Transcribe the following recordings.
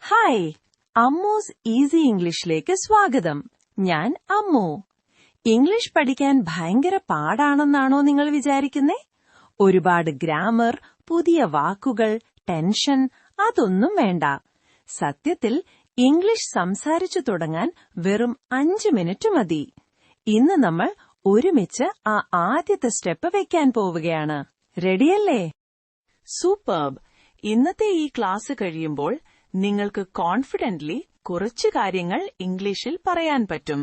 Hi, അമ്മൂസ് easy ഇംഗ്ലീഷിലേക്ക് സ്വാഗതം. ഞാൻ അമ്മു. ഇംഗ്ലീഷ് പഠിക്കാൻ ഭയങ്കര പാടാണെന്നാണോ നിങ്ങൾ വിചാരിക്കുന്നേ? ഒരുപാട് ഗ്രാമർ, പുതിയ വാക്കുകൾ, ടെൻഷൻ അതൊന്നും വേണ്ട. സത്യത്തിൽ ഇംഗ്ലീഷ് സംസാരിച്ചു തുടങ്ങാൻ വെറും 5 മിനിറ്റ് മതി. ഇന്ന് നമ്മൾ ഒരുമിച്ച് ആ ആദ്യത്തെ സ്റ്റെപ്പ് വെക്കാൻ പോവുകയാണ്. റെഡിയല്ലേ? സൂപ്പർബ്. ഇന്നത്തെ ഈ ക്ലാസ് കഴിയുമ്പോൾ നിങ്ങൾക്ക് കോൺഫിഡന്റ്ലി കുറച്ചു കാര്യങ്ങൾ ഇംഗ്ലീഷിൽ പറയാൻ പറ്റും.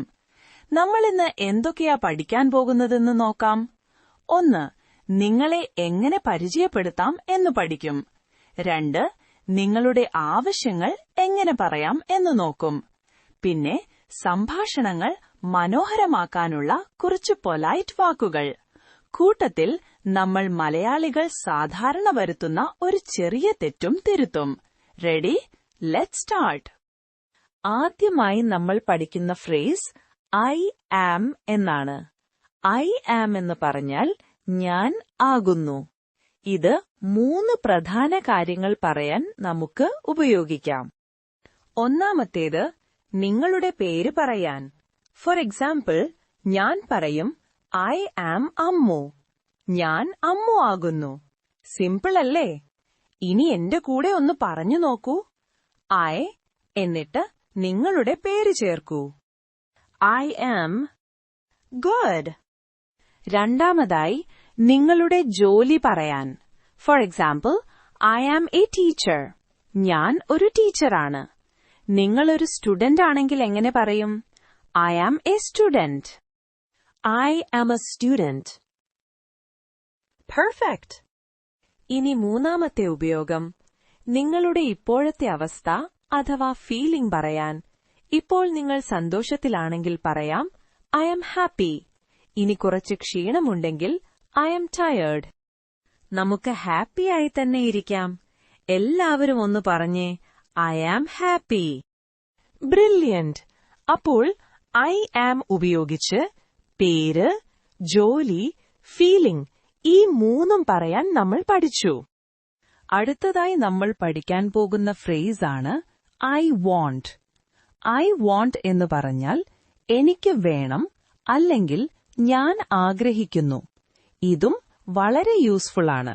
നമ്മൾ ഇന്ന് എന്തൊക്കെയാ പഠിക്കാൻ പോകുന്നതെന്ന് നോക്കാം. 1. നിങ്ങളെ എങ്ങനെ പരിചയപ്പെടുത്താം എന്ന് പഠിക്കും. 2. നിങ്ങളുടെ ആവശ്യങ്ങൾ എങ്ങനെ പറയാം എന്ന് നോക്കും. പിന്നെ സംഭാഷണങ്ങൾ മനോഹരമാക്കാനുള്ള കുറച്ച് പൊലൈറ്റ് വാക്കുകൾ. കൂട്ടത്തിൽ നമ്മൾ മലയാളികൾ സാധാരണ വരുത്തുന്ന ഒരു ചെറിയ തെറ്റും തിരുത്തും. റെഡി? Let's start. ആദ്യമായി നമ്മൾ പഠിക്കുന്ന ഫ്രേസ് ഐ ആം എന്നാണ്. ഐ ആം എന്ന് പറഞ്ഞാൽ ഞാൻ ആകുന്നു. ഇത് 3 പ്രധാന കാര്യങ്ങൾ പറയാൻ നമുക്ക് ഉപയോഗിക്കാം. ഒന്നാമത്തേത് നിങ്ങളുടെ പേര് പറയാൻ. ഫോർ എക്സാമ്പിൾ, ഞാൻ പറയും ഐ ആം അമ്മു. ഞാൻ അമ്മു ആകുന്നു. സിമ്പിൾ അല്ലേ? ഇനി എന്റെ കൂടെ ഒന്ന് പറഞ്ഞു നോക്കൂ. ഐ എന്നിട്ട് നിങ്ങളുടെ പേര് ചേർക്കൂ. I am. ഗുഡ്. രണ്ടാമതായി നിങ്ങളുടെ ജോലി പറയാൻ. For example, I am a teacher. ഞാൻ ഒരു ടീച്ചറാണ്. നിങ്ങളൊരു സ്റ്റുഡന്റ് ആണെങ്കിൽ എങ്ങനെ പറയും? I am a student. I am a student. Perfect. ഇനി മൂന്നാമത്തെ ഉപയോഗം, നിങ്ങളുടെ ഇപ്പോഴത്തെ അവസ്ഥ അഥവാ ഫീലിംഗ് പറയാൻ. ഇപ്പോൾ നിങ്ങൾ സന്തോഷത്തിലാണെങ്കിൽ പറയാം ഐ ആം ഹാപ്പി. ഇനി കുറച്ച് ക്ഷീണമുണ്ടെങ്കിൽ ഐ ആം ടയേർഡ്. നമുക്ക് ഹാപ്പിയായി തന്നെ ഇരിക്കാം. എല്ലാവരും ഒന്ന് പറഞ്ഞേ ഐ ആം ഹാപ്പി. ബ്രില്യന്റ്. അപ്പോൾ ഐ ആം ഉപയോഗിച്ച് പേര്, ജോലി, ഫീലിംഗ് ഈ 3 പറയാൻ നമ്മൾ പഠിച്ചു. അടുത്തതായി നമ്മൾ പഠിക്കാൻ പോകുന്ന ഫ്രേസാണ് ഐ വാണ്ട്. ഐ വാണ്ട് എന്ന് പറഞ്ഞാൽ എനിക്ക് വേണം അല്ലെങ്കിൽ ഞാൻ ആഗ്രഹിക്കുന്നു. ഇതും വളരെ യൂസ്ഫുൾ ആണ്.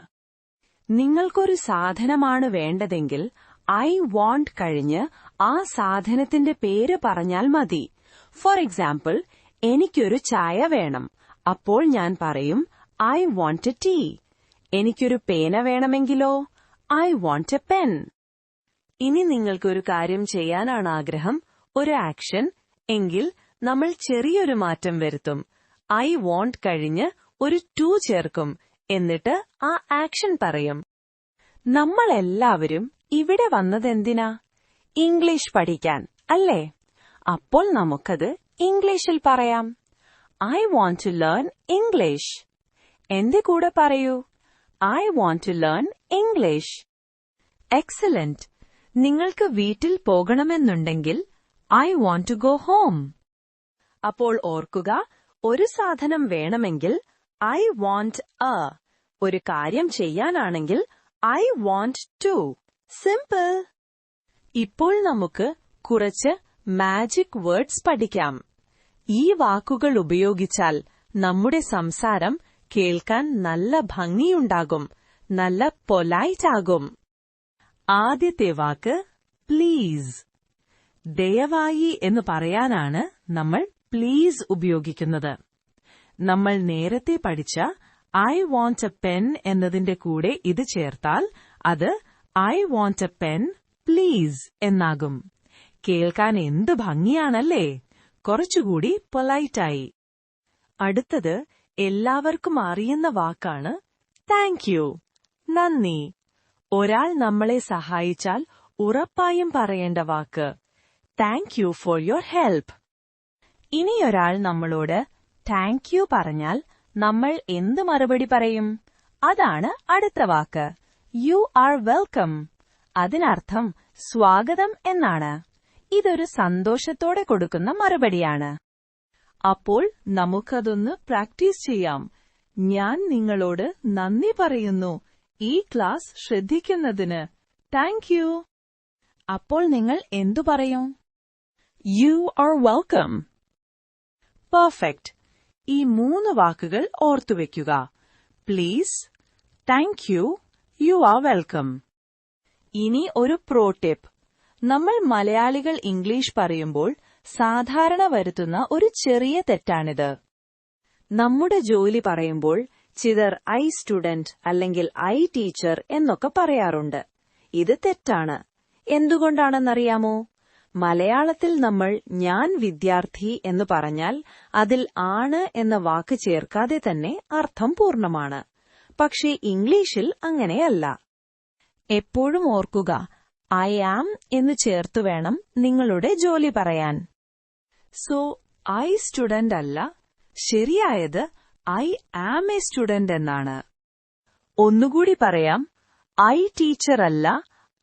നിങ്ങൾക്കൊരു സാധനമാണ് വേണ്ടതെങ്കിൽ ഐ വാണ്ട് കഴിഞ്ഞ് ആ സാധനത്തിന്റെ പേര് പറഞ്ഞാൽ മതി. ഫോർ എക്സാമ്പിൾ, എനിക്കൊരു ചായ വേണം. അപ്പോൾ ഞാൻ പറയും ഐ വാണ്ട് എ ടീ. എനിക്കൊരു പേന വേണമെങ്കിലോ ഐ വാണ്ട് എ പെൻ. ഇനി നിങ്ങൾക്കൊരു കാര്യം ചെയ്യാനാണ് ആഗ്രഹം, ഒരു ആക്ഷൻ, എങ്കിൽ നമ്മൾ ചെറിയൊരു മാറ്റം വരുത്തും. ഐ വാണ്ട് കഴിഞ്ഞ് ഒരു ടു ചേർക്കും. എന്നിട്ട് ആ ആക്ഷൻ പറയും. നമ്മളെല്ലാവരും ഇവിടെ വന്നതെന്തിനാ? ഇംഗ്ലീഷ് പഠിക്കാൻ, അല്ലേ? അപ്പോൾ നമുക്കത് ഇംഗ്ലീഷിൽ പറയാം. I want to learn English. എന്റെ കൂടെ പറയൂ, I want to learn English. Excellent. നിങ്ങൾക്ക് വീട്ടിൽ പോകണമെന്നുണ്ടെങ്കിൽ I want to go home. അപ്പോൾ ഓർക്കുക, ഒരു സാധനം വേണമെങ്കിൽ ഐ വാണ്ട് എ. ഒരു കാര്യം ചെയ്യാനാണെങ്കിൽ ഐ വാണ്ട് ടു. സിമ്പിൾ. ഇപ്പോൾ നമുക്ക് കുറച്ച് മാജിക് വേർഡ്സ് പഠിക്കാം. ഈ വാക്കുകൾ ഉപയോഗിച്ചാൽ നമ്മുടെ സംസാരം കേൾക്കാൻ നല്ല ഭംഗിയുണ്ടാകും, നല്ല പൊലൈറ്റ് ആകും. ആദ്യത്തെ വാക്ക് പ്ലീസ്. ദയവായി എന്ന് പറയാനാണ് നമ്മൾ പ്ലീസ് ഉപയോഗിക്കുന്നത്. നമ്മൾ നേരത്തെ പഠിച്ച ഐ വാണ്ട് എ പെൻ എന്നതിന്റെ കൂടെ ഇത് ചേർത്താൽ അത് I want a pen please എന്നാകും. കേൾക്കാൻ എന്ത് ഭംഗിയാണല്ലേ? കുറച്ചുകൂടി പൊലൈറ്റായി. അടുത്തത് എല്ലാവർക്കും അറിയുന്ന വാക്കാണ് താങ്ക് യു. നന്ദി. ഒരാൾ നമ്മളെ സഹായിച്ചാൽ ഉറപ്പായും പറയേണ്ട വാക്ക് thank you for your help. ഇനിയൊരാൾ നമ്മളോട് താങ്ക് യു പറഞ്ഞാൽ നമ്മൾ എന്ത് മറുപടി പറയും? അതാണ് അടുത്ത വാക്ക്. U are welcome. അതിനർത്ഥം സ്വാഗതം എന്നാണ്. ഇതൊരു സന്തോഷത്തോടെ കൊടുക്കുന്ന മറുപടിയാണ്. അപ്പോൾ നമുക്കതൊന്ന് പ്രാക്ടീസ് ചെയ്യാം. ഞാൻ നിങ്ങളോട് നന്ദി പറയുന്നു ഈ ക്ലാസ് ശ്രദ്ധിക്കുന്നതിന്. Thank you. അപ്പോൾ നിങ്ങൾ എന്തു പറയും? You are welcome. പെർഫെക്റ്റ്. ഈ 3 വാക്കുകൾ ഓർത്തുവെക്കുക. Please, thank you, you are welcome. ഇനി ഒരു പ്രോ ടിപ്പ്. നമ്മൾ മലയാളികൾ ഇംഗ്ലീഷ് പറയുമ്പോൾ സാധാരണ വരുത്തുന്ന ഒരു ചെറിയ തെറ്റാണിത്. നമ്മുടെ ജോലി പറയുമ്പോൾ ചിലർ ഐ സ്റ്റുഡന്റ് അല്ലെങ്കിൽ ഐ ടീച്ചർ എന്നൊക്കെ പറയാറുണ്ട്. ഇത് തെറ്റാണ്. എന്തുകൊണ്ടാണെന്നറിയാമോ? മലയാളത്തിൽ നമ്മൾ ഞാൻ വിദ്യാർത്ഥി എന്ന് പറഞ്ഞാൽ അതിൽ ആണ് എന്ന വാക്ക് ചേർക്കാതെ തന്നെ അർത്ഥം പൂർണ്ണമാണ്. പക്ഷേ ഇംഗ്ലീഷിൽ അങ്ങനെയല്ല. എപ്പോഴും ഓർക്കുക, ഐ ആം എന്ന് ചേർത്തു വേണം നിങ്ങളുടെ ജോലി പറയാൻ. സോ ഐ സ്റ്റുഡന്റ് അല്ല, ശരിയായത് ഐ ആം എ സ്റ്റുഡന്റ് എന്നാണ്. ഒന്നുകൂടി പറയാം, ഐ ടീച്ചർ അല്ല,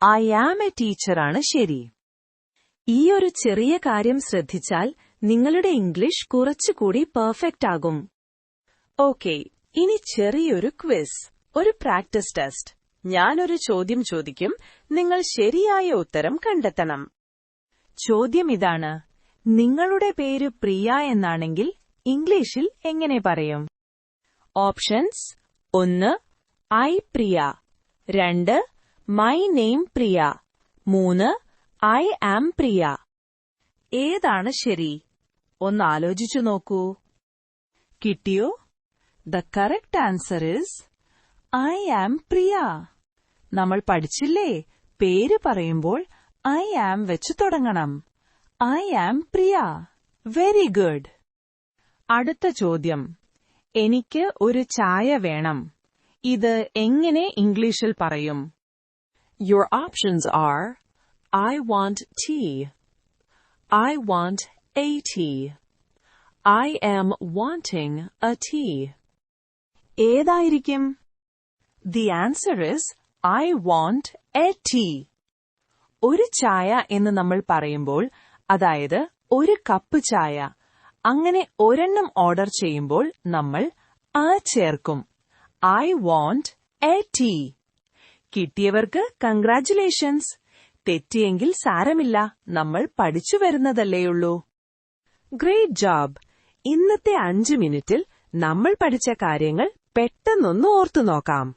ഐ ആം എ ടീച്ചറാണ് ശരി. ഈ ഒരു ചെറിയ കാര്യം ശ്രദ്ധിച്ചാൽ നിങ്ങളുടെ ഇംഗ്ലീഷ് കുറച്ചുകൂടി പെർഫെക്റ്റ് ആകും. ഓക്കെ, ഇനി ചെറിയൊരു ക്വിസ്, ഒരു പ്രാക്ടീസ് ടെസ്റ്റ്. ഞാനൊരു ചോദ്യം ചോദിക്കും, നിങ്ങൾ ശരിയായ ഉത്തരം കണ്ടെത്തണം. ചോദ്യം ഇതാണ്: നിങ്ങളുടെ പേര് പ്രിയ എന്നാണെങ്കിൽ ഇംഗ്ലീഷിൽ എങ്ങനെ പറയും? Options: 1 I Priya, 2 my name Priya, 3 I am Priya. ഏതാണ് ശരി? ഒന്ന് ആലോചിച്ചു നോക്കൂ. കിട്ടിയോ? The correct answer is I am Priya. നമ്മൾ പഠിച്ചില്ലേ, പേര് പറയുമ്പോൾ ഐ ആം വെച്ച് തുടങ്ങണം. I am Priya. Very good. അടുത്ത ചോദ്യം: എനിക്ക് ഒരു ചായ വേണം. ഇത് എങ്ങനെ ഇംഗ്ലീഷിൽ പറയും? Your options are I want tea, I want a tea, I am wanting a tea. ഏതായിരിക്കും? The answer is I want a tea. ഒരു ചായ എന്ന് നമ്മൾ പറയുമ്പോൾ, അതായത് ഒരു കപ്പ് ചായ, അങ്ങനെ ഒരെണ്ണം ഓർഡർ ചെയ്യുമ്പോൾ നമ്മൾ ആ ചേർക്കും. I want a tea. കിട്ടിയവർക്ക് കൺഗ്രാറ്റുലേഷൻസ്. തെറ്റിയെങ്കിൽ സാരമില്ല, നമ്മൾ പഠിച്ചു വരുന്നതല്ലേയുള്ളൂ. Great job. ഇന്നത്തെ 5 മിനിറ്റിൽ നമ്മൾ പഠിച്ച കാര്യങ്ങൾ പെട്ടെന്നൊന്ന് ഓർത്തു നോക്കാം.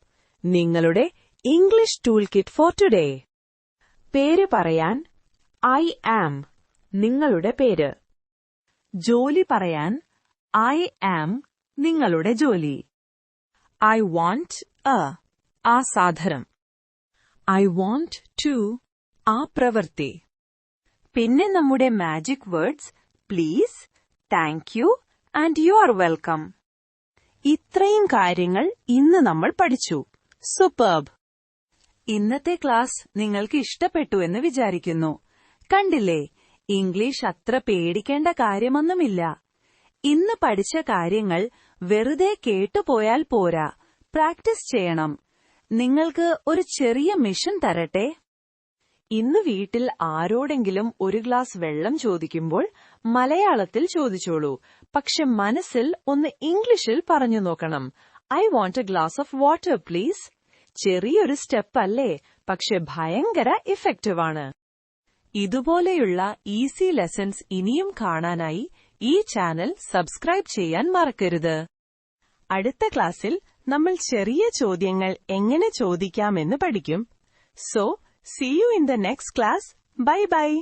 നിങ്ങളുടെ English tool kit for today. പേര് പറയാൻ ഐ ആം, നിങ്ങളുടെ പേര്. ജോലി പറയാൻ ഐ ആം, നിങ്ങളുടെ ജോലി. ഐ വാണ്ട് എ, ആ സാധനം. ഐ വാണ്ട് ടു, ആ പ്രവൃത്തി. പിന്നെ നമ്മുടെ magic words please, thank you and you are welcome. ഇത്രയും കാര്യങ്ങൾ ഇന്ന് നമ്മൾ പഠിച്ചു. സൂപ്പർബ്. ഇന്നത്തെ ക്ലാസ് നിങ്ങൾക്ക് ഇഷ്ടപ്പെട്ടു എന്ന് വിചാരിക്കുന്നു. കണ്ടില്ലേ, ഇംഗ്ലീഷ് അത്ര പേടിക്കേണ്ട കാര്യമൊന്നുമില്ല. ഇന്ന് പഠിച്ച കാര്യങ്ങൾ വെറുതെ കേട്ടുപോയാൽ പോരാ, പ്രാക്ടീസ് ചെയ്യണം. നിങ്ങൾക്ക് ഒരു ചെറിയ മിഷൻ തരട്ടെ. ഇന്ന് വീട്ടിൽ ആരോടെങ്കിലും ഒരു ഗ്ലാസ് വെള്ളം ചോദിക്കുമ്പോൾ മലയാളത്തിൽ ചോദിച്ചോളൂ. പക്ഷെ മനസ്സിൽ ഒന്ന് ഇംഗ്ലീഷിൽ പറഞ്ഞു നോക്കണം. I want A glass of water please. ചെറിയൊരു സ്റ്റെപ്പ് അല്ലേ, പക്ഷെ ഭയങ്കര ഇഫക്റ്റീവാണ്. ഇതുപോലെയുള്ള ഈസി ലെസൺസ് ഇനിയും കാണാനായി ഈ ചാനൽ സബ്സ്ക്രൈബ് ചെയ്യാൻ മറക്കരുത്. അടുത്ത ക്ലാസ്സിൽ നമ്മൾ ചെറിയ ചോദ്യങ്ങൾ എങ്ങനെ ചോദിക്കാമെന്ന് പഠിക്കും. So, see you in the next class. Bye bye.